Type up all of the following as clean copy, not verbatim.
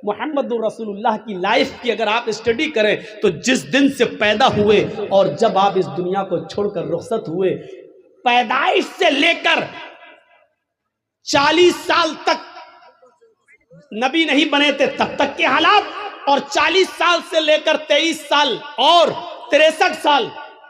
محمد رسول اللہ کی لائف کی اگر آپ اسٹڈی کریں تو جس دن سے پیدا ہوئے اور جب آپ اس دنیا کو چھوڑ کر رخصت ہوئے، پیدائش سے لے کر 40 سال تک نبی نہیں بنے تھے تب تک کے حالات، اور 40 سال سے لے کر 23 سال اور 63 سال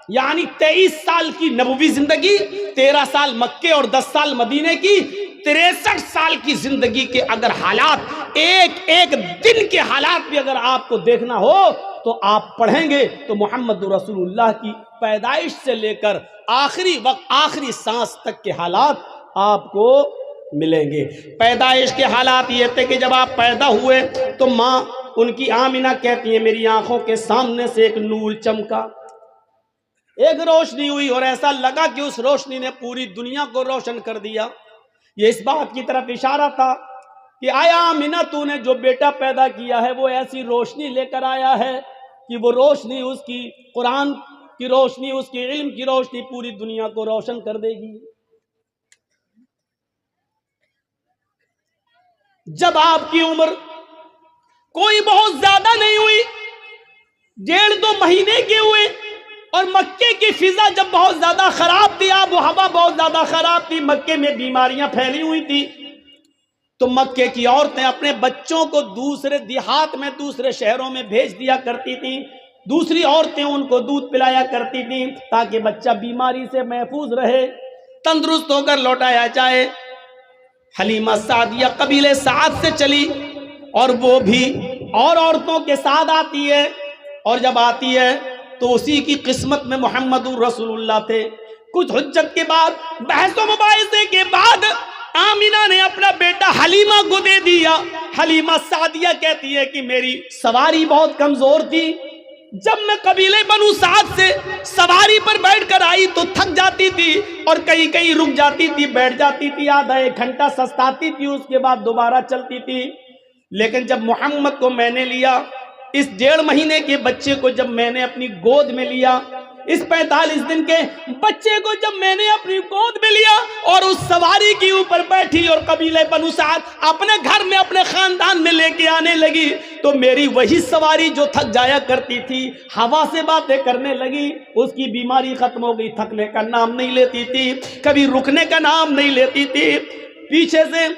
یعنی 23 سال کی نبوی زندگی، 13 سال مکے اور 10 سال مدینے کی، 63 سال کی زندگی کے اگر حالات، ایک ایک دن کے حالات بھی اگر آپ کو دیکھنا ہو تو آپ پڑھیں گے تو محمد رسول اللہ کی پیدائش سے لے کر آخری وقت، آخری سانس تک کے حالات آپ کو ملیں گے۔ پیدائش کے حالات یہ تھے کہ جب آپ پیدا ہوئے تو ماں ان کی آمینہ کہتی ہے میری آنکھوں کے سامنے سے ایک نور چمکا، ایک روشنی ہوئی اور ایسا لگا کہ اس روشنی نے پوری دنیا کو روشن کر دیا۔ یہ اس بات کی طرف اشارہ تھا کہ آیا آمینہ تو نے جو بیٹا پیدا کیا ہے وہ ایسی روشنی لے کر آیا ہے کہ وہ روشنی، اس کی قرآن کی روشنی، اس کی علم کی روشنی پوری دنیا کو روشن کر دے گی۔ جب آپ کی عمر کوئی بہت زیادہ نہیں ہوئی، 1.5-2 مہینے کے ہوئے، اور مکے کی فضا جب بہت زیادہ خراب تھی، آب و ہوا بہت زیادہ خراب تھی، مکے میں بیماریاں پھیلی ہوئی تھی، تو مکے کی عورتیں اپنے بچوں کو دوسرے دیہات میں، دوسرے شہروں میں بھیج دیا کرتی تھیں، دوسری عورتیں ان کو دودھ پلایا کرتی تھیں تاکہ بچہ بیماری سے محفوظ رہے، تندرست ہو کر لوٹایا جائے۔ حلیمہ سعدیہ قبیلے سعد سے چلی اور وہ بھی اور عورتوں کے ساتھ آتی ہے، اور جب آتی ہے تو اسی کی قسمت میں محمد رسول اللہ تھے۔ کچھ حجت کے بعد، بحث و مباحثے کے بعد آمینہ نے اپنا بیٹا حلیمہ کو دے دیا۔ حلیمہ سعدیہ کہتی ہے کہ میری سواری بہت کمزور تھی، جب میں قبیلے بنو سعد سے سواری پر بیٹھ کر آئی تو تھک جاتی تھی اور کہیں کہیں رک جاتی تھی، بیٹھ جاتی تھی، آدھا 1 گھنٹہ سستاتی تھی، اس کے بعد دوبارہ چلتی تھی۔ لیکن جب محمد کو میں نے لیا، اس 1.5 مہینے کے بچے کو جب میں نے اپنی گود میں لیا، اس 45 دن کے بچے کو جب میں نے اپنی گود میں لیا اور اس سواری کے اوپر بیٹھی اور قبیلے بنو سعد اپنے گھر میں، اپنے خاندان میں لے کے آنے لگی، تو میری وہی سواری جو تھک جایا کرتی تھی ہوا سے باتیں کرنے لگی، اس کی بیماری ختم ہو گئی، تھکنے کا نام نہیں لیتی تھی، کبھی رکنے کا نام نہیں لیتی تھی۔ پیچھے سے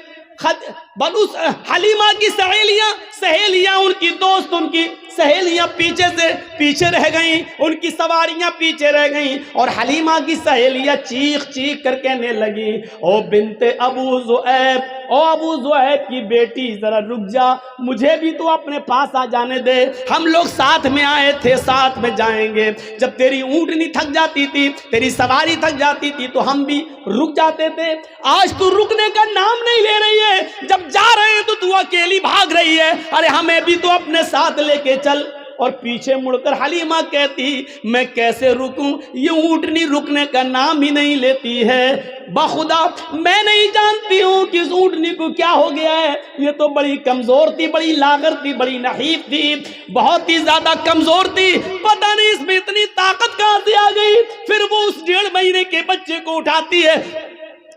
حلیمہ کی سہیلیاں ان کی دوست، ان کی سہیلیاں پیچھے سے پیچھے رہ گئیں، ان کی سواریاں پیچھے رہ گئیں، اور حلیمہ کی سہیلیاں چیخ چیخ کر کہنے لگی او بنت ابو زؤیب، او ابو زؤیب کی بیٹی ذرا رک جا، مجھے بھی تو اپنے پاس آ جانے دے، ہم لوگ ساتھ میں آئے تھے، ساتھ میں جائیں گے۔ جب تیری اونٹنی تھک جاتی تھی، تیری سواری تھک جاتی تھی تو ہم بھی رک جاتے تھے، آج تو رکنے کا نام نہیں لے رہی ہے، جب جا رہے ہیں تو تو اکیلی بھاگ رہی ہے، ارے ہمیں بھی تو اپنے ساتھ لے کے چل۔ اور پیچھے مڑ کر حلیمہ کہتی میں کیسے رکوں، یہ اونٹنی رکنے کا نام ہی نہیں لیتی ہے، بخدا میں نہیں جانتی ہوں کہ اس اونٹنی کو کیا ہو گیا ہے، یہ تو بڑی کمزور تھی، بڑی لاغر تھی، بڑی نحیف تھی، بہت ہی زیادہ کمزور تھی، پتہ نہیں اس میں اتنی طاقت کہاں سے آ گئی۔ پھر وہ اس 1.5 مہینے کے بچے کو اٹھاتی ہے،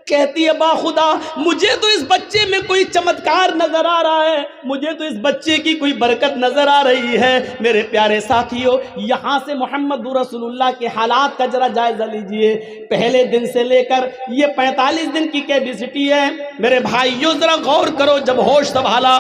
کہتی ہے باخدا مجھے تو اس بچے میں کوئی چمتکار نظر آ رہا ہے، مجھے تو اس بچے کی کوئی برکت نظر آ رہی ہے۔ میرے پیارے ساتھیوں، یہاں سے محمد رسول اللہ کے حالات کا ذرا جائزہ لیجئے، پہلے دن سے لے کر یہ 45 دن کی کیپیسٹی ہے۔ میرے بھائیوں ذرا غور کرو، جب ہوش سنبھالا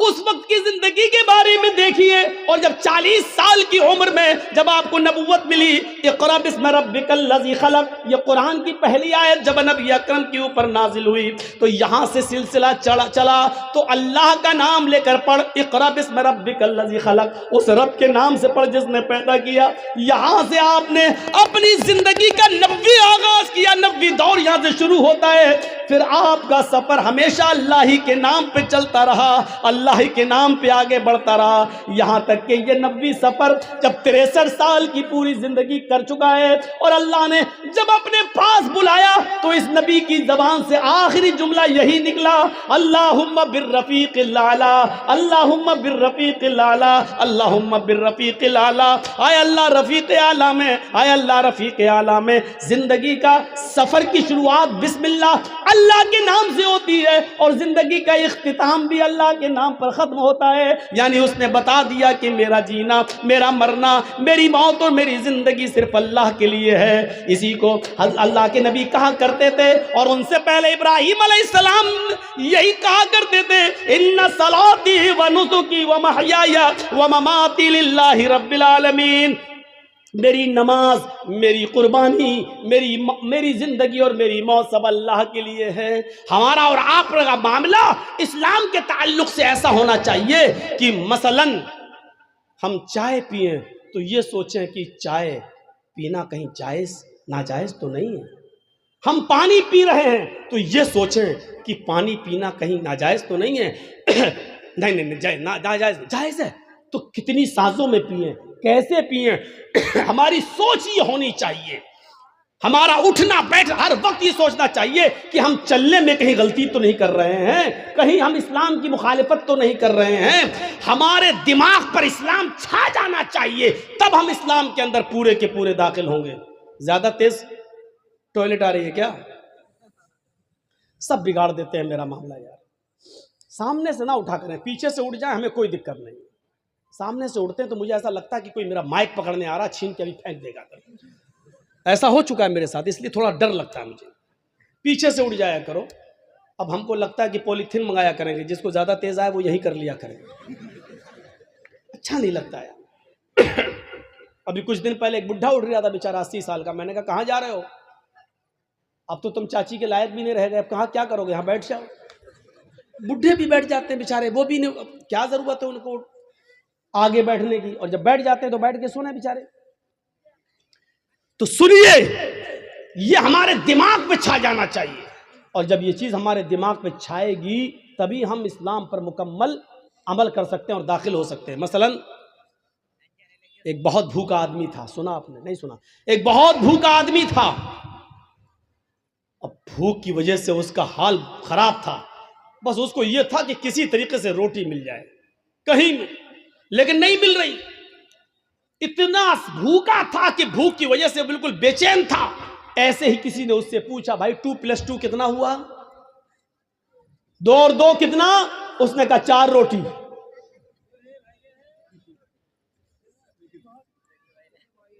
اس وقت کی زندگی کے بارے میں دیکھیے، اور جب 40 سال کی عمر میں جب آپ کو نبوت ملی، اقرأ بسم ربک الذی خلق، یہ قرآن کی پہلی آیت جب نبی اکرم کے اوپر نازل ہوئی تو یہاں سے سلسلہ چلا تو اللہ کا نام لے کر پڑھ، اقرأ بسم ربک الذی خلق، اس رب کے نام سے پڑھ جس نے پیدا کیا۔ یہاں سے آپ نے اپنی زندگی کا 90 آغاز کیا، 90 دور یہاں سے شروع ہوتا ہے، پھر آپ کا سفر ہمیشہ اللہ ہی کے نام پہ چلتا رہا، اللہ ہی کے نام پہ آگے بڑھتا رہا، یہاں تک کہ یہ 90 سفر جب 63 سال کی پوری زندگی کر چکا ہے، اور اللہ نے جب اپنے پاس بلایا تو اس نبی کی زبان سے آخری جملہ یہی نکلا، اللہم بالرفیق الاعلی، اللہم بالرفیق الاعلی، اللہم بالرفیق الاعلی، آئے اللہ رفیق اعلیٰ میں، آئے اللہ رفیق اعلیٰ میں۔ زندگی کا سفر کی شروعات بسم اللہ اللہ کے نام سے ہوتی ہے اور زندگی کا اختتام بھی اللہ کے نام پر ختم ہوتا ہے. یعنی اس نے بتا دیا کہ میرا جینا، میرا مرنا، میری موت اور میری زندگی صرف اللہ کے لیے ہے. اسی کو اللہ کے نبی کہا کرتے تھے اور ان سے پہلے ابراہیم علیہ السلام یہی کہا کرتے تھے، ان صلاتی و نسکی و محیای و مماتی للہ رب العالمین. میری نماز، میری قربانی، میری زندگی اور میری موت سب اللہ کے لیے ہے. ہمارا اور آپ کا معاملہ اسلام کے تعلق سے ایسا ہونا چاہیے کہ مثلا ہم چائے پئیں تو یہ سوچیں کہ چائے پینا کہیں جائز ناجائز تو نہیں ہے. ہم پانی پی رہے ہیں تو یہ سوچیں کہ پانی پینا کہیں ناجائز تو نہیں ہے. نہیں جائز ہے تو کتنی سازوں میں پئیں، کیسے پئیں. ہماری سوچ یہ ہونی چاہیے. ہمارا اٹھنا بیٹھ ہر وقت یہ سوچنا چاہیے کہ ہم چلنے میں کہیں غلطی تو نہیں کر رہے ہیں، کہیں ہم اسلام کی مخالفت تو نہیں کر رہے ہیں. ہمارے دماغ پر اسلام چھا جانا چاہیے، تب ہم اسلام کے اندر پورے کے پورے داخل ہوں گے. زیادہ تیز ٹوائلٹ آ رہی ہے کیا؟ سب بگاڑ دیتے ہیں میرا معاملہ یار. سامنے سے نہ اٹھا کریں، پیچھے سے اٹھ جائیں ہمیں کوئی دقت نہیں. سامنے سے اٹھتے ہیں تو مجھے ایسا لگتا ہے کہ کوئی میرا مائک پکڑنے آ رہا، چھین کے ابھی پھینک دے گا. ایسا ہو چکا ہے میرے ساتھ، اس لیے تھوڑا ڈر لگتا ہے مجھے. پیچھے سے اٹھ جایا کرو. اب ہم کو لگتا ہے کہ پولیتھین منگایا کریں گے، جس کو زیادہ تیز آئے وہ یہی کر لیا کریں گے. اچھا نہیں لگتا ہے. ابھی کچھ دن پہلے ایک بڈھا اٹھ رہا تھا بیچارہ 80 سال کا. میں نے کہا کہاں جا رہے ہو؟ اب تو تم چاچی کے لائق بھی نہیں رہ گئے، اب کہاں کیا کرو گے؟ یہاں بیٹھ جاؤ. بڈھے بھی بیٹھ جاتے ہیں بیچارے، وہ بھی نہیں، کیا ضرورت ہے ان کو آگے بیٹھنے کی. اور جب بیٹھ جاتے ہیں تو بیٹھ کے سونے بیچارے. تو سنیے، یہ ہمارے دماغ پہ چھا جانا چاہیے. اور جب یہ چیز ہمارے دماغ پہ چھائے گی تبھی ہم اسلام پر مکمل عمل کر سکتے ہیں اور داخل ہو سکتے ہیں. مثلا ایک بہت بھوکا آدمی تھا. سنا آپ نے؟ نہیں سنا. ایک بہت بھوکا آدمی تھا. اب بھوک کی وجہ سے اس کا حال خراب تھا. بس اس کو یہ تھا کہ کسی طریقے سے روٹی مل جائے کہیں میں، لیکن نہیں مل رہی. اتنا بھوکا تھا کہ بھوک کی وجہ سے بالکل بے چین تھا. ایسے ہی کسی نے اس سے پوچھا، بھائی 2+2 کتنا ہوا؟ 2 اور 2 کتنا؟ اس نے کہا 4 روٹی.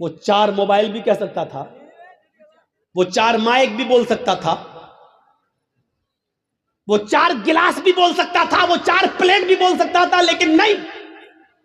وہ 4 موبائل بھی کہہ سکتا تھا، وہ 4 مائک بھی بول سکتا تھا، وہ 4 گلاس بھی بول سکتا تھا، وہ 4 پلیٹ بھی بول سکتا تھا، لیکن نہیں.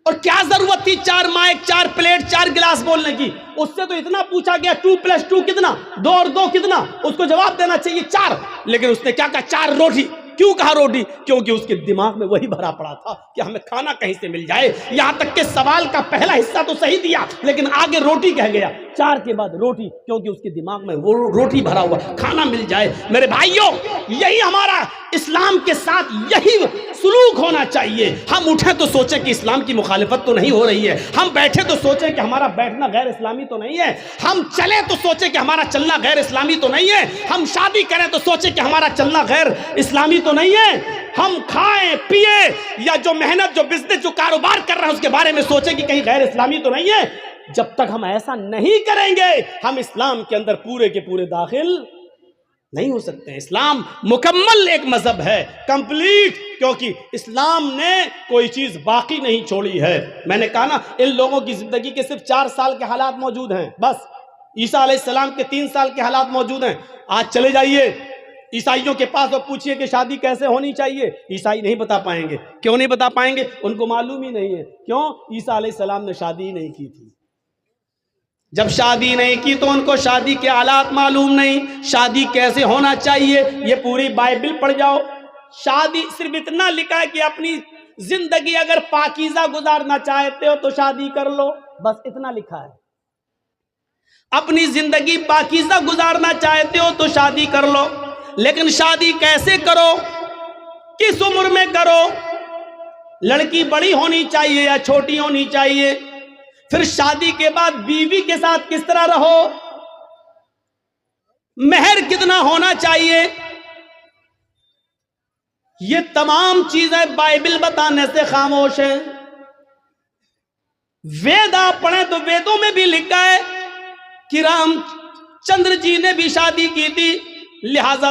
اور کیا ضرورت تھی 4 مائک، 4 پلیٹ، 4 گلاس بولنے کی؟ اس سے تو اتنا پوچھا گیا 2+2 کتنا، 2 اور 2 کتنا؟ اس کو جواب دینا چاہیے 4. لیکن اس نے کیا کہا؟ 4 روٹی. کیوں کہا روٹی؟ کیونکہ اس کے دماغ میں وہی بھرا پڑا تھا کہ ہمیں کھانا کہیں سے مل جائے. یہاں تک کہ سوال کا پہلا حصہ تو صحیح دیا لیکن آگے روٹی کہہ گیا. 4 کے بعد روٹی، کیونکہ اس کے دماغ میں وہ روٹی بھرا ہوا، کھانا مل جائے. میرے بھائیوں، یہی ہمارا اسلام کے ساتھ یہی سلوک ہونا چاہیے. ہم اٹھیں تو سوچیں کہ اسلام کی مخالفت تو نہیں ہو رہی ہے. ہم بیٹھے تو سوچیں کہ ہمارا بیٹھنا غیر اسلامی تو نہیں ہے. ہم چلیں تو سوچیں کہ ہمارا چلنا غیر اسلامی تو نہیں ہے. ہم شادی کریں تو سوچیں کہ ہمارا چلنا غیر اسلامی تو نہیں ہے. ہم کھائیں پیئیں یا جو محنت، جو بزنس، جو کاروبار کر رہے ہیں اس کے بارے میں سوچیں کہ کہیں غیر اسلامی تو نہیں ہے. جب تک ہم ایسا نہیں کریں گے ہم اسلام کے اندر پورے کے پورے داخل نہیں ہو سکتے ہیں. اسلام مکمل ایک مذہب ہے، کمپلیٹ، کیونکہ اسلام نے کوئی چیز باقی نہیں چھوڑی ہے. میں نے کہا نا، ان لوگوں کی زندگی کے صرف 4 سال کے حالات موجود ہیں بس. عیسیٰ علیہ السلام کے 3 سال کے حالات موجود ہیں. آج چلے جائیے عیسائیوں کے پاس اور پوچھئے کہ شادی کیسے ہونی چاہیے. عیسائی نہیں بتا پائیں گے. کیوں نہیں بتا پائیں گے؟ ان کو معلوم ہی نہیں ہے. کیوں؟ عیسیٰ علیہ السلام نے شادی ہی نہیں کی تھی. جب شادی نہیں کی تو ان کو شادی کے حالات معلوم نہیں. شادی کیسے ہونا چاہیے یہ پوری بائبل پڑھ جاؤ. شادی صرف اتنا لکھا ہے کہ اپنی زندگی اگر پاکیزہ گزارنا چاہتے ہو تو شادی کر لو، بس اتنا لکھا ہے. اپنی زندگی پاکیزہ گزارنا چاہتے ہو تو شادی کر لو. لیکن شادی کیسے کرو، کس عمر میں کرو، لڑکی بڑی ہونی چاہیے یا چھوٹی ہونی چاہیے، پھر شادی کے بعد بیوی کے ساتھ کس طرح رہو، مہر کتنا ہونا چاہیے، یہ تمام چیزیں بائبل بتانے سے خاموش ہے. وید آپ پڑھیں تو ویدوں میں بھی لکھا ہے کہ رام چندر جی نے بھی شادی کی تھی لہذا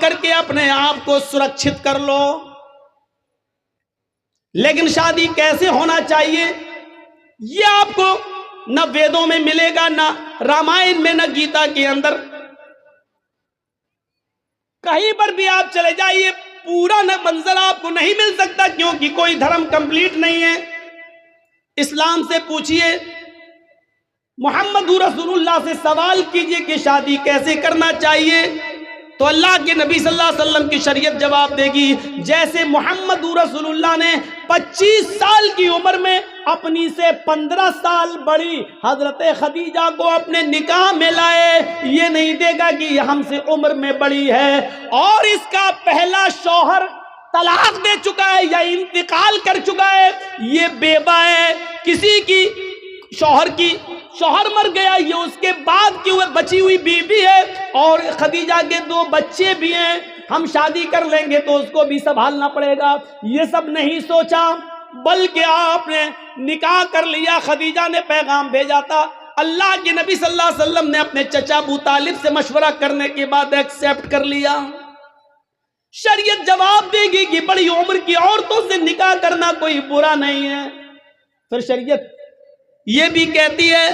کر کے اپنے آپ کو سرکشت کر لو. لیکن شادی کیسے ہونا چاہیے یہ آپ کو نہ ویدوں میں ملے گا، نہ رامائن میں، نہ گیتا کے اندر. کہیں پر بھی آپ چلے جائیے پورا نہ منظر آپ کو نہیں مل سکتا، کیونکہ کوئی دھرم کمپلیٹ نہیں ہے. اسلام سے پوچھئے، محمد رسول اللہ سے سوال کیجئے کہ شادی کیسے کرنا چاہیے، تو اللہ کے نبی صلی اللہ علیہ وسلم کی شریعت جواب دے گی جیسے محمد رسول اللہ نے 25 سال کی عمر میں اپنی سے 15 سال بڑی حضرت خدیجہ کو اپنے نکاح میں لائے. یہ نہیں دے گا کہ یہ ہم سے عمر میں بڑی ہے اور اس کا پہلا شوہر طلاق دے چکا ہے یا انتقال کر چکا ہے، یہ بیوہ ہے، کسی کی شوہر مر گیا، یہ اس کے بعد کی بچی ہوئی بیوی ہے، اور خدیجہ کے 2 بچے بھی ہیں، ہم شادی کر لیں گے تو اس کو بھی سنبھالنا پڑے گا. یہ سب نہیں سوچا، بلکہ آپ نے نکاح کر لیا. خدیجہ نے پیغام بھیجا تھا، اللہ کے نبی صلی اللہ علیہ وسلم نے اپنے چچا ابو طالب سے مشورہ کرنے کے بعد ایکسیپٹ کر لیا. شریعت جواب دے گی کہ بڑی عمر کی عورتوں سے نکاح کرنا کوئی برا نہیں ہے. پھر شریعت یہ بھی کہتی ہے،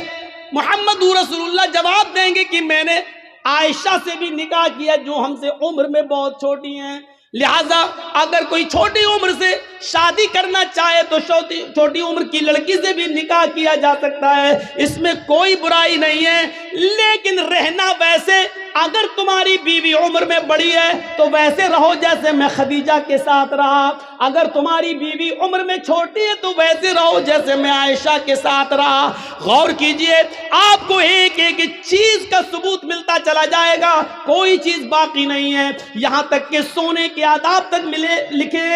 محمد رسول اللہ جواب دیں گے کہ میں نے عائشہ سے بھی نکاح کیا جو ہم سے عمر میں بہت چھوٹی ہیں، لہٰذا اگر کوئی چھوٹی عمر سے شادی کرنا چاہے تو چھوٹی عمر کی لڑکی سے بھی نکاح کیا جا سکتا ہے، اس میں کوئی برائی نہیں ہے. لیکن رہنا ویسے، اگر تمہاری بیوی عمر میں بڑی ہے تو ویسے رہو جیسے میں خدیجہ کے ساتھ رہا، اگر تمہاری بیوی عمر میں چھوٹی ہے تو ویسے رہو جیسے میں عائشہ کے ساتھ رہا. غور کیجئے، آپ کو ایک ایک چیز کا ثبوت ملتا چلا جائے گا، کوئی چیز باقی نہیں ہے. یہاں تک کہ سونے کے آداب تک لکھے،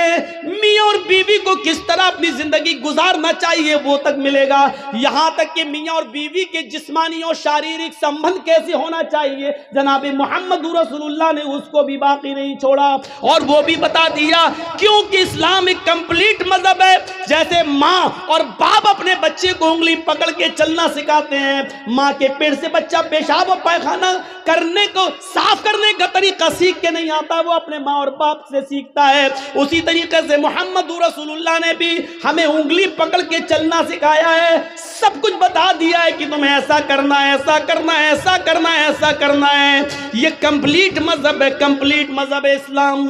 میاں اور بیوی کو کس طرح اپنی زندگی گزارنا چاہیے وہ تک ملے گا. یہاں تک کہ میاں اور بیوی کے جسمانی اور شاریرک سمبند کیسے ہونا چاہیے، جناب محمد رسول اللہ نے اس کو بھی باقی نہیں چھوڑا اور وہ بھی بتا دیا. کیونکہ اسلام ایک کمپلیٹ مذہب ہے. جیسے ماں اور باپ اپنے بچے کو انگلی پکڑ کے چلنا سکھاتے ہیں، ماں کے پیٹ سے بچہ پیشاب و پائخانہ کرنے کو، صاف کرنے کا طریقہ سیکھ کے نہیں آتا، وہ اپنے ماں اور باپ سے سیکھتا ہے. اسی طریقے سے محمد رسول اللہ نے بھی ہمیں انگلی پکڑ کے چلنا سکھایا ہے، سب کچھ بتا دیا ہے کہ تمہیں ایسا کرنا ہے، ایسا کرنا ہے، ایسا کرنا ہے، ایسا کرنا ہے. یہ کمپلیٹ مذہب ہے، کمپلیٹ مذہب ہے اسلام.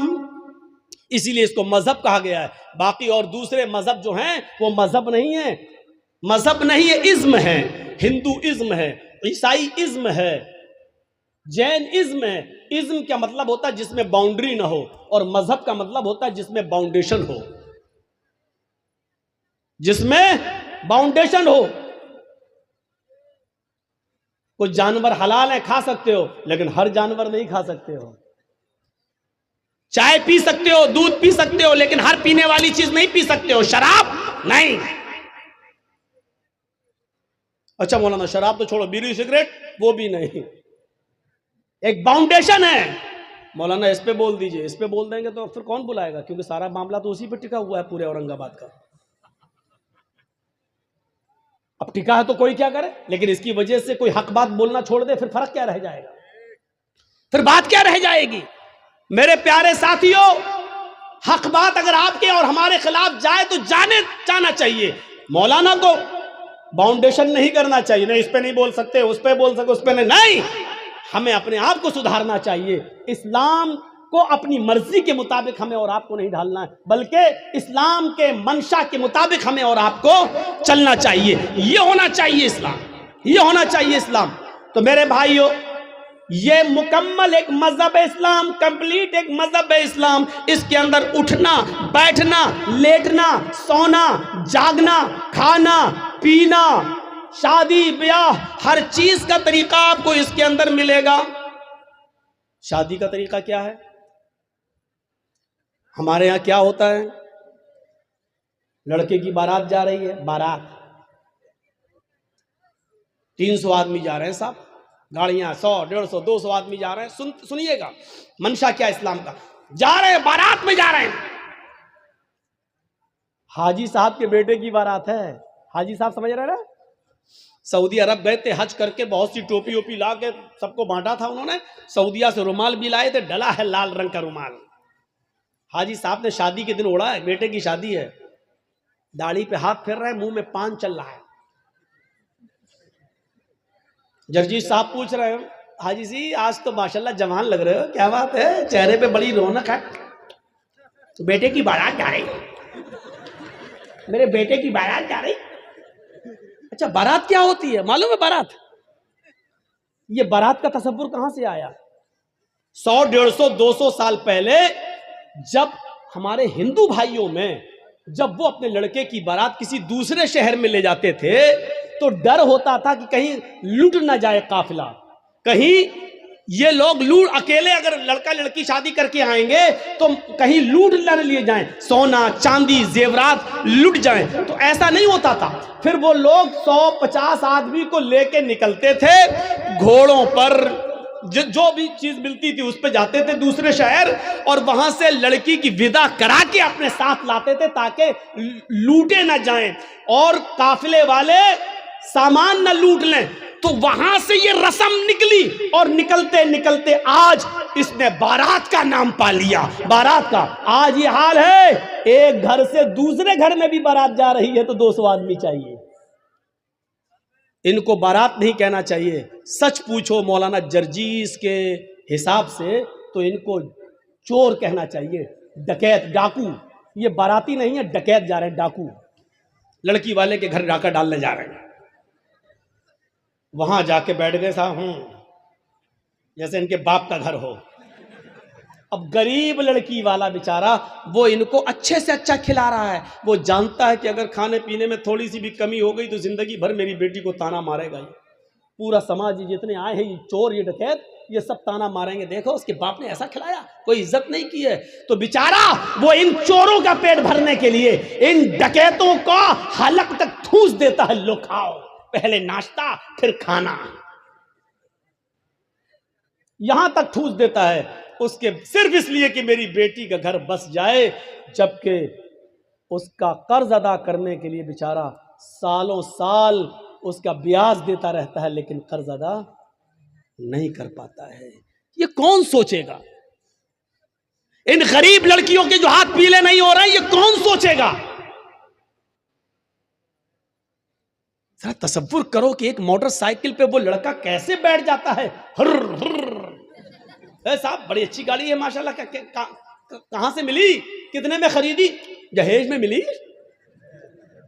اسی لیے اس کو مذہب کہا گیا ہے. باقی اور دوسرے مذہب جو ہیں وہ مذہب نہیں ہے، مذہب نہیں ہے، ازم ہے. ہندو ازم ہے، عیسائی ازم ہے، جین ازم ہے. ازم کا مطلب ہوتا ہے جس میں باؤنڈری نہ ہو، اور مذہب کا مطلب ہوتا ہے جس میں باؤنڈیشن ہو، جس میں باؤنڈیشن ہو. کچھ جانور حلال ہیں، کھا سکتے ہو، لیکن ہر جانور نہیں کھا سکتے ہو. چائے پی سکتے ہو، دودھ پی سکتے ہو، لیکن ہر پینے والی چیز نہیں پی سکتے ہو. شراب نہیں. اچھا مولانا شراب تو چھوڑو، بیڑی سگریٹ وہ بھی نہیں. ایک باؤنڈیشن ہے. مولانا اس پہ بول دیجئے، اس پہ بول دیں گے تو پھر کون بلائے گا، کیونکہ سارا معاملہ تو اسی پہ ٹکا ہوا ہے پورے اورنگ آباد کا. اب ٹکا ہے تو کوئی کیا کرے، لیکن اس کی وجہ سے کوئی حق بات بولنا چھوڑ دے، پھر فرق کیا رہ جائے گا، پھر بات کیا رہ جائے گی. میرے پیارے ساتھیوں، حق بات اگر آپ کے اور ہمارے خلاف جائے تو جانا چاہیے. مولانا کو باؤنڈیشن نہیں کرنا چاہیے، نہیں اس پہ نہیں بول سکتے، اس پہ بول سکتے، اس پہ نہیں. ہمیں اپنے آپ کو سدھارنا چاہیے. اسلام کو اپنی مرضی کے مطابق ہمیں اور آپ کو نہیں ڈھالنا ہے، بلکہ اسلام کے منشا کے مطابق ہمیں اور آپ کو چلنا چاہیے. یہ ہونا چاہیے اسلام، یہ ہونا چاہیے اسلام. تو میرے بھائیوں، یہ مکمل ایک مذہب ہے اسلام، کمپلیٹ ایک مذہب ہے اسلام. اس کے اندر اٹھنا، بیٹھنا، لیٹنا، سونا، جاگنا، کھانا، پینا، شادی بیاہ، ہر چیز کا طریقہ آپ کو اس کے اندر ملے گا. شادی کا طریقہ کیا ہے؟ ہمارے ہاں کیا ہوتا ہے؟ لڑکے کی بارات جا رہی ہے، بارات 300 آدمی جا رہے ہیں صاحب، گاڑیاں 100 150 200 آدمی جا رہے ہیں. سنیے گا منشا کیا اسلام کا. جا رہے ہیں، بارات میں جا رہے ہیں. حاجی صاحب کے بیٹے کی بارات ہے. حاجی صاحب سمجھ رہے ہیں؟ سعودی عرب گئے تھے حج کر کے، بہت سی ٹوپی ووپی لا کے سب کو بانٹا تھا انہوں نے، سعودیہ سے رومال بھی لائے تھے، ڈلا ہے لال رنگ کا رومال، حاجی صاحب نے شادی کے دن اوڑا ہے، بیٹے کی شادی ہے، داڑھی پہ ہاتھ پھیر رہا ہے، منہ میں پان چل رہا ہے۔ جرجیت صاحب پوچھ رہے ہیں حاجی جی آج تو ماشاءاللہ جوان لگ رہے ہو، کیا بات ہے، چہرے پہ بڑی رونق ہے، بیٹے کی بارات جا رہی، میرے بیٹے کی بارات جا رہی۔ اچھا بارات کیا ہوتی ہے معلوم ہے؟ بارات، یہ بارات کا تصور کہاں سے آیا؟ 100 150 200 سال پہلے جب ہمارے ہندو بھائیوں میں جب وہ اپنے لڑکے کی بارات کسی دوسرے شہر میں لے جاتے تھے تو ڈر ہوتا تھا کہ کہیں لوٹ نہ جائے قافلہ، کہیں یہ لوگ لوٹ، اکیلے اگر لڑکا لڑکی شادی کر کے آئیں گے تو کہیں لوٹ نہ لیے جائیں، سونا چاندی زیورات لٹ جائیں، تو ایسا نہیں ہوتا تھا۔ پھر وہ لوگ 150 آدمی کو لے کے نکلتے تھے گھوڑوں پر، جو بھی چیز ملتی تھی اس پہ جاتے تھے دوسرے شہر، اور وہاں سے لڑکی کی ودا کرا کے اپنے ساتھ لاتے تھے تاکہ لوٹے نہ جائیں اور قافلے والے سامان نہ لوٹ لیں۔ تو وہاں سے یہ رسم نکلی اور نکلتے نکلتے آج اس نے بارات کا نام پا لیا، بارات کا۔ آج یہ حال ہے، ایک گھر سے دوسرے گھر میں بھی بارات جا رہی ہے تو 200 آدمی چاہیے۔ ان کو بارات نہیں کہنا چاہیے، سچ پوچھو مولانا جرجیس کے حساب سے تو ان کو چور کہنا چاہیے، ڈکیت، ڈاکو۔ یہ باراتی نہیں ہے، ڈکیت جا رہے ہیں، ڈاکو، لڑکی والے کے گھر ڈاکہ ڈالنے جا رہے ہیں۔ وہاں جا کے بیٹھ گئے صاحب، جیسے ان کے باپ کا گھر ہو۔ اب غریب لڑکی والا بیچارہ وہ ان کو اچھے سے اچھا کھلا رہا ہے، وہ جانتا ہے کہ اگر کھانے پینے میں تھوڑی سی بھی کمی ہو گئی تو زندگی بھر میری بیٹی کو تانا مارے گا، یہ پورا سماج جتنے آئے ہیں، یہ چور، یہ ڈکیت، یہ سب تانا ماریں گے، دیکھو اس کے باپ نے ایسا کھلایا، کوئی عزت نہیں کی ہے۔ تو بیچارہ وہ ان چوروں کا پیٹ بھرنے کے لیے ان ڈکیتوں کا حلق تک ٹھوس دیتا ہے، لو کھاؤ، پہلے ناشتہ پھر کھانا، یہاں تک ٹھوس دیتا ہے اس کے صرف اس لیے کہ میری بیٹی کا گھر بس جائے، جبکہ اس کا قرض ادا کرنے کے لیے بیچارہ سالوں سال اس کا بیاج دیتا رہتا ہے لیکن قرض ادا نہیں کر پاتا ہے۔ یہ کون سوچے گا؟ ان غریب لڑکیوں کے جو ہاتھ پیلے نہیں ہو رہے ہیں، یہ کون سوچے گا؟ ذرا تصور کرو کہ ایک موٹر سائیکل پہ وہ لڑکا کیسے بیٹھ جاتا ہے، ہر اے صاحب بڑی اچھی گاڑی ہے ماشاءاللہ، کہاں سے ملی، کتنے میں خریدی؟ جہیز میں ملی،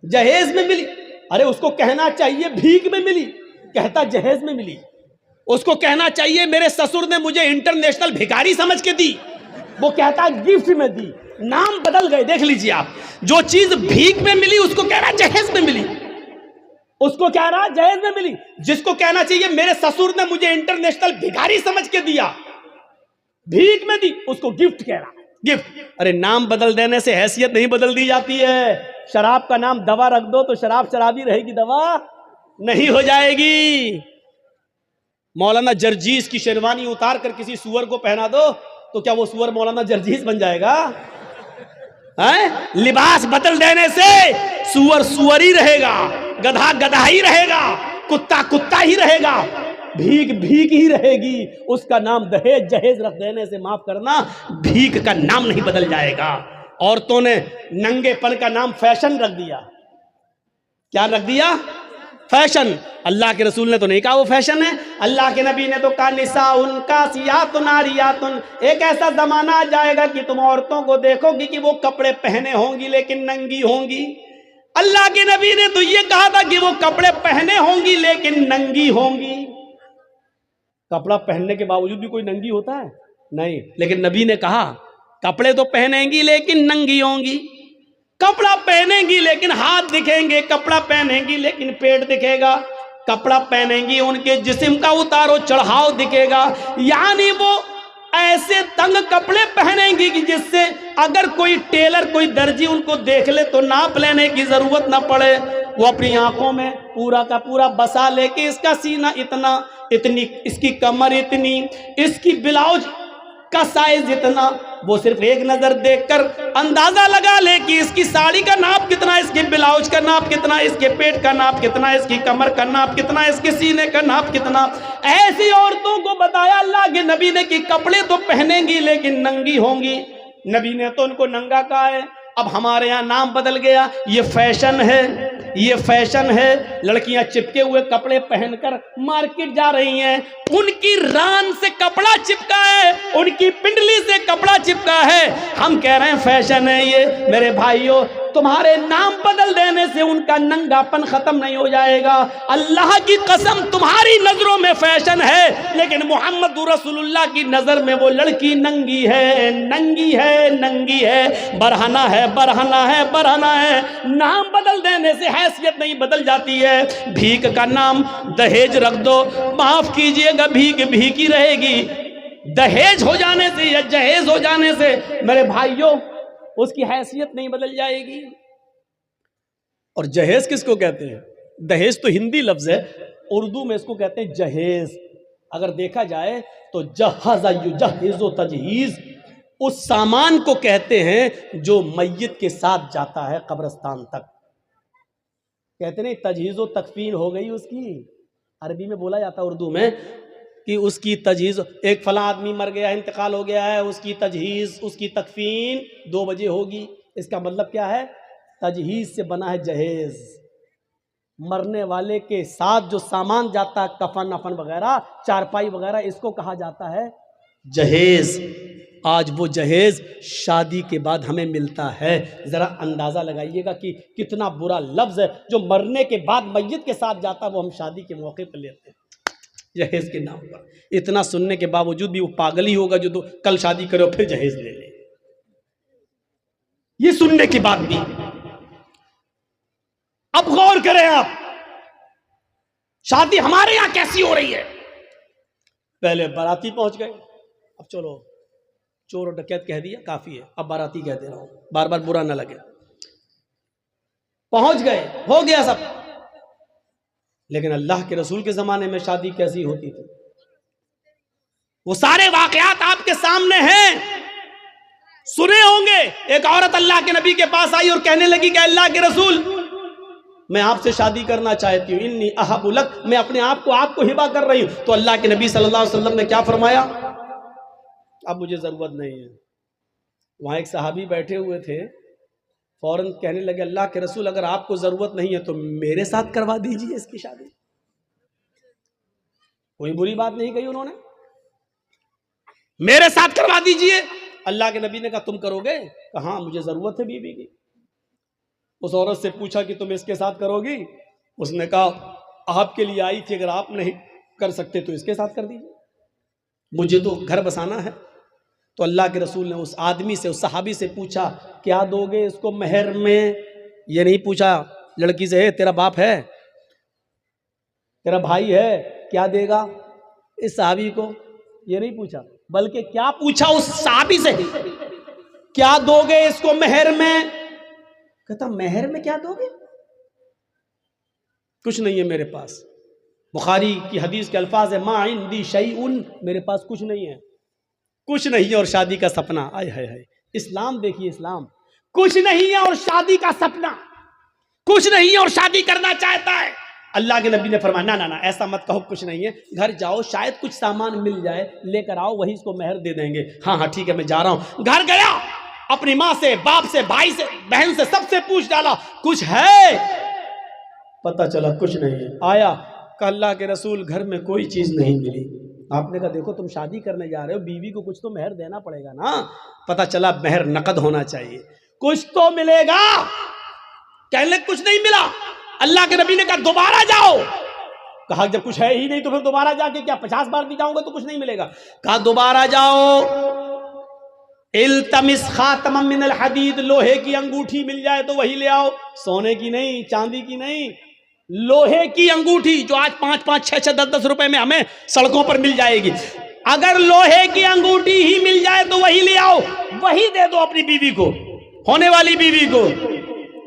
جہیز میں ملی۔ ارے اس کو کہنا چاہیے بھیک میں ملی، کہتا جہیز میں ملی۔ اس کو کہنا چاہیے میرے سسر نے مجھے انٹرنیشنل بھکاری سمجھ کے دی، وہ کہتا گفٹ میں دی۔ نام بدل گئے، دیکھ لیجئے آپ، جو چیز بھیک میں ملی اس کو کہہ رہا جہیز میں ملی، اس کو کہہ رہا جہیز میں ملی۔ جس کو کہنا چاہیے میرے سسر نے مجھے انٹرنیشنل بھکاری سمجھ کے دیا، بھیک میں دی، اس کو گفٹ کہہ رہا، گفٹ۔ ارے نام بدل دینے سے حیثیت نہیں بدل دی جاتی ہے۔ شراب کا نام دوا رکھ دو تو شراب شرابی رہے گی، دوا نہیں ہو جائے گی۔ مولانا جرجیس کی شیروانی اتار کر کسی سور کو پہنا دو تو کیا وہ سور مولانا جرجیس بن جائے گا؟ لباس بدل دینے سے سور سور ہی رہے گا، گدھا گدھا ہی رہے گا، کتا کتا ہی رہے گا، بھیک بھیک ہی رہے گی۔ اس کا نام دہیج جہیز رکھ دینے سے معاف کرنا، بھیک کا نام نہیں بدل جائے گا۔ عورتوں نے ننگے پن کا نام فیشن رکھ دیا۔ کیا رکھ دیا؟ فیشن۔ اللہ کے رسول نے تو نہیں کہا وہ فیشن ہے، اللہ کے نبی نے تو کہا نساء کاسیات عاریات۔ ایک ایسا زمانہ آ جائے گا کہ تم عورتوں کو دیکھو گی کہ وہ کپڑے پہنے ہوں گی لیکن ننگی ہوں گی۔ اللہ کے نبی نے تو یہ کہا تھا کہ وہ کپڑے پہنے ہوں گی لیکن ننگی ہوں گی۔ کپڑا پہننے کے باوجود بھی کوئی ننگی ہوتا ہے؟ نہیں، لیکن نبی نے کہا کپڑے تو پہنیں گی لیکن ننگی ہوں گی۔ کپڑا پہنیں گی لیکن ہاتھ دکھیں گے، کپڑا پہنیں گی لیکن پیٹ دکھے گا، کپڑا پہنیں گی ان کے جسم کا اتارو چڑھاؤ دکھے گا، یعنی وہ ایسے تنگ کپڑے پہنیں گی کہ جس سے اگر کوئی ٹیلر کوئی درجی ان کو دیکھ لے تو ناپ لینے کی ضرورت نہ پڑے۔ وہ اپنی آنکھوں میں پورا کا پورا بسا لے کے اس کا سینہ اتنا، اتنی اس کی کمر اتنی، اس کی بلاؤز کا سائز اتنا، وہ صرف ایک نظر دیکھ کر اندازہ لگا لے کہ اس کی ساڑی کا ناپ کتنا، اس کے بلاؤز کا ناپ کتنا، اس کے پیٹ کا ناپ کتنا، اس کی کمر کا ناپ کتنا، اس کے سینے کا ناپ کتنا. ایسی عورتوں کو بتایا اللہ کے نبی نے کہ کپڑے تو پہنیں گی لیکن ننگی ہوں گی. نبی نے تو ان کو ننگا کہا ہے. اب ہمارے ہاں نام بدل گیا، یہ فیشن ہے، یہ فیشن ہے. لڑکیاں چپکے ہوئے کپڑے پہن کر مارکیٹ جا رہی ہیں. ان کی ران سے کپڑا چپکا ہے، ان کی پنڈلی سے کپڑا چپکا ہے. ہم کہہ رہے ہیں فیشن ہے یہ. میرے بھائیوں، تمہارے نام بدل دینے سے ان کا ننگا پن ختم نہیں ہو جائے گا. اللہ کی قسم تمہاری نظروں میں فیشن ہے، لیکن محمد رسول اللہ کی نظر میں وہ لڑکی ننگی ہے، ننگی ہے، ننگی ہے، برہنہ ہے، برہنہ ہے، برہنہ ہے. نام بدل دینے سے حیثیت نہیں بدل جاتی ہے. بھیک کا نام دہیج رکھ دو، معاف کیجئے گا بھیک بھیک ہی رہے گی. دہیج ہو جانے سے یا جہیز ہو جانے سے میرے بھائیوں اس کی حیثیت نہیں بدل جائے گی. اور جہیز کس کو کہتے ہیں؟ دہیج تو ہندی لفظ ہے، اردو میں اس کو کہتے ہیں جہیز. اگر دیکھا جائے تو جہز یجہز و تجہیز اس سامان کو کہتے ہیں جو میت کے ساتھ جاتا ہے قبرستان تک. کہتے ہیں تجہیز و تکفین ہو گئی اس کی. عربی میں بولا جاتا ہے، اردو میں، کہ اس کی تجہیز، ایک فلاں آدمی مر گیا، انتقال ہو گیا ہے، اس کی تجہیز، اس کی تکفین 2 بجے ہوگی. اس کا مطلب کیا ہے؟ تجہیز سے بنا ہے جہیز. مرنے والے کے ساتھ جو سامان جاتا ہے، کفن افن وغیرہ، چارپائی وغیرہ، اس کو کہا جاتا ہے جہیز. آج وہ جہیز شادی کے بعد ہمیں ملتا ہے. ذرا اندازہ لگائیے گا کہ کتنا برا لفظ ہے جو مرنے کے بعد میت کے ساتھ جاتا ہے، وہ ہم شادی کے موقع پر لیتے ہیں جہیز کے نام پر. اتنا سننے کے باوجود بھی وہ پاگل ہی ہوگا جو کل شادی کرے پھر جہیز لے لے. یہ سننے کے بعد بھی. اب غور کریں آپ، شادی ہمارے یہاں کیسی ہو رہی ہے. پہلے باراتی پہنچ گئے، اب چلو چور اور ڈکیت کہہ دیا کافی ہے، اب باراتی کہہ دے رہا ہوں، بار بار برا نہ لگے. پہنچ گئے، ہو گیا سب. لیکن اللہ کے رسول کے زمانے میں شادی کیسی ہوتی تھی؟ وہ سارے واقعات آپ کے سامنے ہیں، سنے ہوں گے. ایک عورت اللہ کے نبی کے پاس آئی اور کہنے لگی کہ اللہ کے رسول، میں آپ سے شادی کرنا چاہتی ہوں، انی احب لک، میں اپنے آپ کو ہبہ کر رہی ہوں. تو اللہ کے نبی صلی اللہ علیہ وسلم نے کیا فرمایا؟ اب مجھے ضرورت نہیں ہے. وہاں ایک صحابی بیٹھے ہوئے تھے، فوراً کہنے لگے اللہ کے رسول اگر آپ کو ضرورت نہیں ہے تو میرے ساتھ کروا دیجیے اس کی شادی. کوئی بری بات نہیں کہی انہوں نے، میرے ساتھ کروا دیجیے. اللہ کے نبی نے کہا تم کرو گے؟ کہا ہاں مجھے ضرورت ہے بیوی کی. اس عورت سے پوچھا کہ تم اس کے ساتھ کرو گی؟ اس نے کہا آپ کے لیے آئی تھی، اگر آپ نہیں کر سکتے تو اس کے ساتھ کر دیجیے، مجھے تو گھر بسانا ہے. تو اللہ کے رسول نے اس آدمی سے، اس صحابی سے پوچھا کیا دو گے اس کو مہر میں؟ یہ نہیں پوچھا لڑکی سے تیرا باپ ہے، تیرا بھائی ہے، کیا دے گا اس صحابی کو؟ یہ نہیں پوچھا، بلکہ کیا پوچھا اس صحابی سے، کیا دو گے اس کو مہر میں؟ کہتا مہر میں کیا دو گے؟ کچھ نہیں ہے میرے پاس. بخاری کی حدیث کے الفاظ ہے ما عندی شیء، میرے پاس کچھ نہیں ہے، کچھ نہیں ہے اور شادی کا سپنا. آئے ہائے ہائے، اسلام دیکھیے، اسلام کچھ نہیں ہے اور شادی کا سپنا، کچھ نہیں ہے اور شادی کرنا چاہتا ہے. اللہ کے نبی نے فرمایا نہ ایسا مت کہو، کچھ نہیں ہے، گھر جاؤ شاید کچھ سامان مل جائے، لے کر آؤ، وہی اس کو مہر دے دیں گے. ہاں ٹھیک ہے میں جا رہا ہوں. گھر گیا، اپنی ماں سے، باپ سے، بھائی سے، بہن سے، سب سے پوچھ ڈالا کچھ ہے؟ پتہ چلا کچھ نہیں ہے. آیا کہ اللہ کے رسول گھر میں کوئی چیز نہیں ملی. آپ نے کہا دیکھو تم شادی کرنے جا رہے ہو، بیوی کو کچھ تو مہر دینا پڑے گا نا. پتہ چلا مہر نقد ہونا چاہیے، کچھ تو ملے گا. کہنے کچھ نہیں ملا. اللہ کے نبی نے کہا دوبارہ جاؤ. کہا جب کچھ ہے ہی نہیں تو پھر دوبارہ جا کے کیا 50 بار بھی جاؤں گا تو کچھ نہیں ملے گا. کہا دوبارہ جاؤ، التمس خاتما من الحدید، لوہے کی انگوٹھی مل جائے تو وہی لے آؤ، سونے کی نہیں، چاندی کی نہیں، لوہے کی انگوٹھی جو آج 5-5, 6-6, 10-10 روپے میں ہمیں سڑکوں پر مل جائے گی. اگر لوہے کی انگوٹھی ہی مل جائے تو وہی لے آؤ، وہی دے دو اپنی بیوی کو، ہونے والی بیوی کو.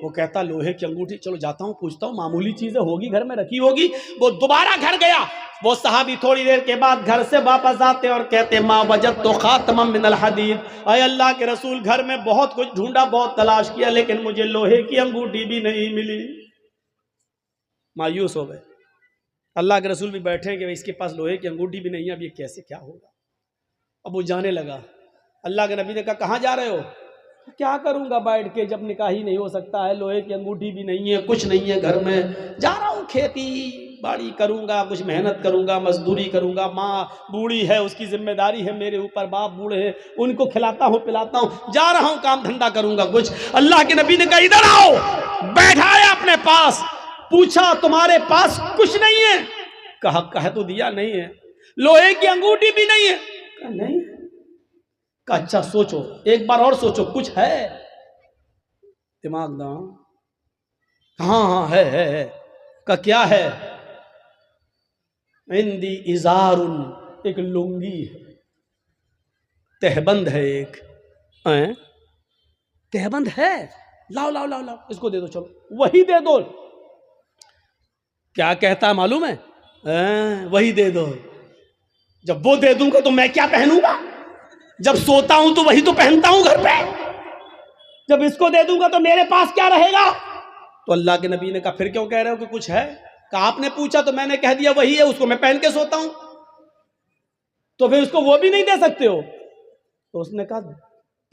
وہ کہتا لوہے کی انگوٹھی، چلو جاتا ہوں پوچھتا ہوں، معمولی چیزیں ہوگی گھر میں رکھی ہوگی۔ وہ دوبارہ گھر گیا، وہ صحابی تھوڑی دیر کے بعد گھر سے واپس آتے اور کہتے ما وجدت خاتما من الحدید، اے اللہ کے رسول گھر میں بہت کچھ ڈھونڈا، بہت تلاش کیا، لیکن مجھے لوہے کی انگوٹھی بھی نہیں ملی۔ مایوس ہو گئے۔ اللہ کے رسول بھی بیٹھے کہ اس کے پاس لوہے کی انگوٹھی بھی نہیں ہے، اب یہ کیسے کیا ہوگا؟ اب وہ جانے لگا۔ اللہ کے نبی نے کہا کہاں جا رہے ہو؟ کیا کروں گا بیٹھ کے، جب نکاح ہی نہیں ہو سکتا ہے، لوہے کی انگوٹھی بھی نہیں ہے، کچھ نہیں ہے گھر میں، جا رہا ہوں کھیتی باڑی کروں گا، کچھ محنت کروں گا، مزدوری کروں گا، ماں بوڑھی ہے اس کی ذمہ داری ہے میرے اوپر، باپ بوڑھے ہیں ان کو کھلاتا ہوں پلاتا ہوں، جا رہا ہوں کام دھندا کروں گا کچھ۔ اللہ کے نبی نے کہا ادھر آؤ، بیٹھایا اپنے پاس، پوچھا تمہارے پاس کچھ نہیں ہے؟ کہہ تو دیا نہیں ہے۔ لوہے کی انگوٹھی بھی نہیں ہے؟ کہا نہیں۔ کہا اچھا سوچو، ایک بار اور سوچو، کچھ ہے؟ دماغ داؤں، ہاں ہے۔ کہا کیا ہے؟ عندی ازار، ایک لنگی ہے، تہبند ہے، ایک تہبند ہے، لاؤ لاؤ لاؤ لاؤ، اس کو دے دو، چلو وہی دے دو۔ کیا کہتا ہے معلوم ہے؟ وہی دے دو۔ جب وہ دے دوں گا تو میں کیا پہنوں گا؟ جب سوتا ہوں تو وہی تو پہنتا ہوں گھر پہ، جب اس کو دے دوں گا تو میرے پاس کیا رہے گا؟ تو اللہ کے نبی نے کہا پھر کیوں کہہ رہے ہو کہ کچھ ہے؟ کہا آپ نے پوچھا تو میں نے کہہ دیا وہی ہے، اس کو میں پہن کے سوتا ہوں، تو پھر اس کو وہ بھی نہیں دے سکتے ہو؟ تو اس نے کہا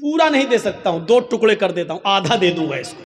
پورا نہیں دے سکتا ہوں، 2 ٹکڑے کر دیتا ہوں، آدھا دے دوں گا اس کو۔